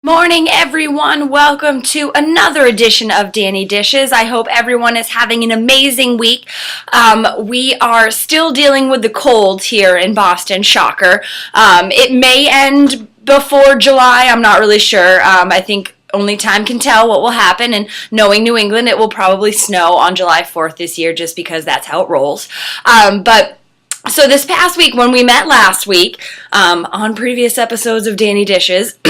Morning, everyone. Welcome to another edition of Dani Dishes. I hope everyone is having an amazing week. We are still dealing with the cold here in Boston. Shocker. It may end before July. I'm not really sure. I think only time can tell what will happen, and knowing New England, it will probably snow on July 4th this year just because that's how it rolls. So this past week, when we met last week on previous episodes of Dani Dishes,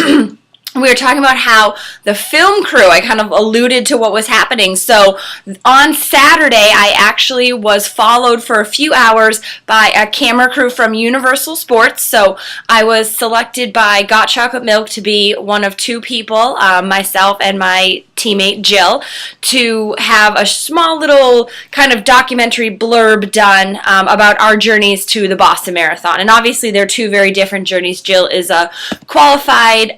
we were talking about how the film crew, I kind of alluded to what was happening. So on Saturday, I actually was followed for a few hours by a camera crew from Universal Sports. So I was selected by Got Chocolate Milk to be one of two people, myself and my teammate Jill, to have a small little kind of documentary blurb done about our journeys to the Boston Marathon. And obviously they're two very different journeys. Jill is a qualified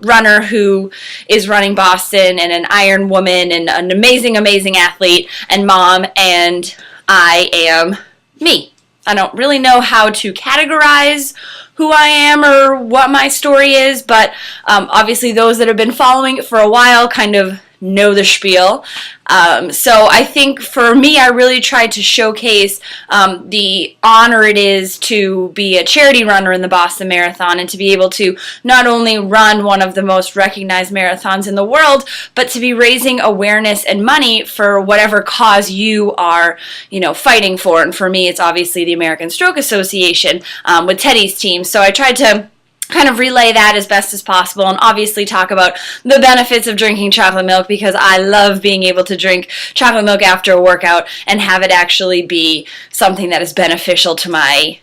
runner who is running Boston and an Iron woman and an amazing athlete and mom, and I am me. I don't really know how to categorize who I am or what my story is, but obviously those that have been following it for a while kind of know the spiel. So I think for me, I really tried to showcase the honor it is to be a charity runner in the Boston Marathon and to be able to not only run one of the most recognized marathons in the world, but to be raising awareness and money for whatever cause you are, fighting for. And for me, it's obviously the American Stroke Association with Teddy's team. So I tried to kind of relay that as best as possible and obviously talk about the benefits of drinking chocolate milk, because I love being able to drink chocolate milk after a workout and have it actually be something that is beneficial to my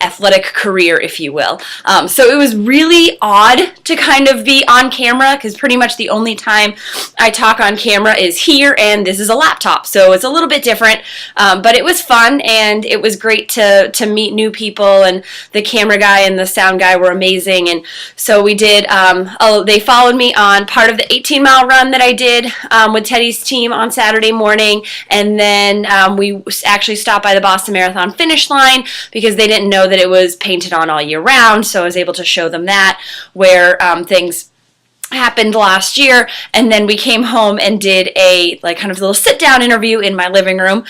athletic career, if you will. So it was really odd to kind of be on camera, because pretty much the only time I talk on camera is here, and this is a laptop, so it's a little bit different, but it was fun, and it was great to meet new people, and the camera guy and the sound guy were amazing. And so we did, they followed me on part of the 18-mile run that I did with Teddy's team on Saturday morning, and then we actually stopped by the Boston Marathon finish line because they didn't know that it was painted on all year round, so I was able to show them that, where things happened last year. And then we came home and did a kind of little sit-down interview in my living room,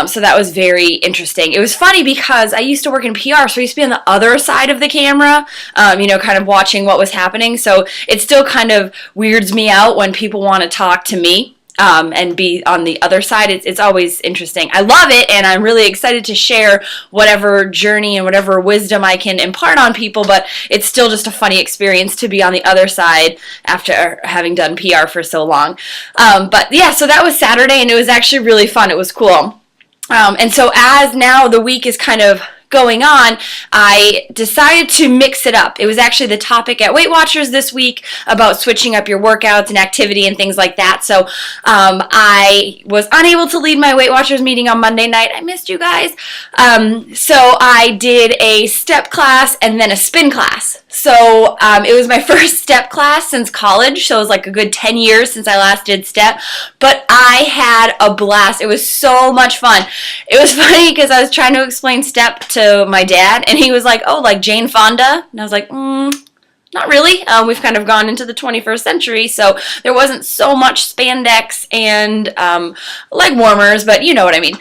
so that was very interesting. It was funny because I used to work in PR, so I used to be on the other side of the camera, kind of watching what was happening, so it still kind of weirds me out when people want to talk to me and be on the other side. It's always interesting. I love it, and I'm really excited to share whatever journey and whatever wisdom I can impart on people, but it's still just a funny experience to be on the other side after having done PR for so long. But yeah, so that was Saturday, and it was actually really fun. It was cool. And so as now the week is kind of going on, I decided to mix it up. It was actually the topic at Weight Watchers this week about switching up your workouts and activity and things like that. So I was unable to lead my Weight Watchers meeting on Monday night. I missed you guys. So I did a step class and then a spin class. So it was my first step class since college, so it was like a good 10 years since I last did step, but I had a blast. It was so much fun. It was funny because I was trying to explain step to my dad, and he was like, oh, like Jane Fonda? And I was like, not really. We've kind of gone into the 21st century, so there wasn't so much spandex and leg warmers, but you know what I mean.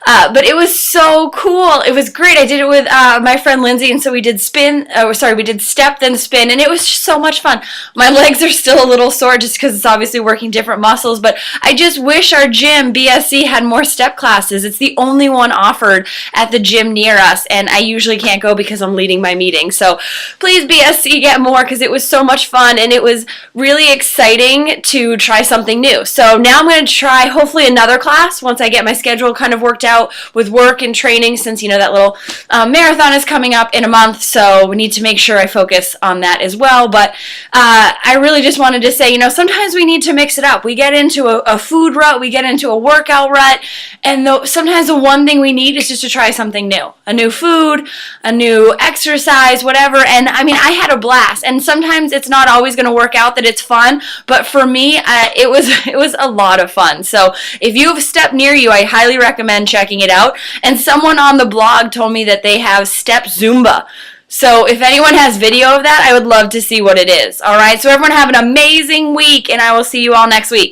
But it was so cool. It was great. I did it with my friend Lindsay, and so we did we did step, then spin, and it was just so much fun. My legs are still a little sore just because it's obviously working different muscles, but I just wish our gym, BSC, had more step classes. It's the only one offered at the gym near us, and I usually can't go because I'm leading my meeting. So please, BSC, get more, because it was so much fun, and it was really exciting to try something new. So now I'm going to try, hopefully, another class once I get my schedule kind of worked out with work and training, since that little marathon is coming up in a month, so we need to make sure I focus on that as well. But I really just wanted to say, sometimes we need to mix it up. We get into a food rut, we get into a workout rut, and sometimes the one thing we need is just to try something new. A new food, a new exercise, whatever. And I mean, I had a blast, and sometimes it's not always going to work out that it's fun, but for me, it was a lot of fun. So if you have a step near you, I highly recommend checking it out. And someone on the blog told me that they have step Zumba. So if anyone has video of that, I would love to see what it is. All right, so everyone have an amazing week, and I will see you all next week.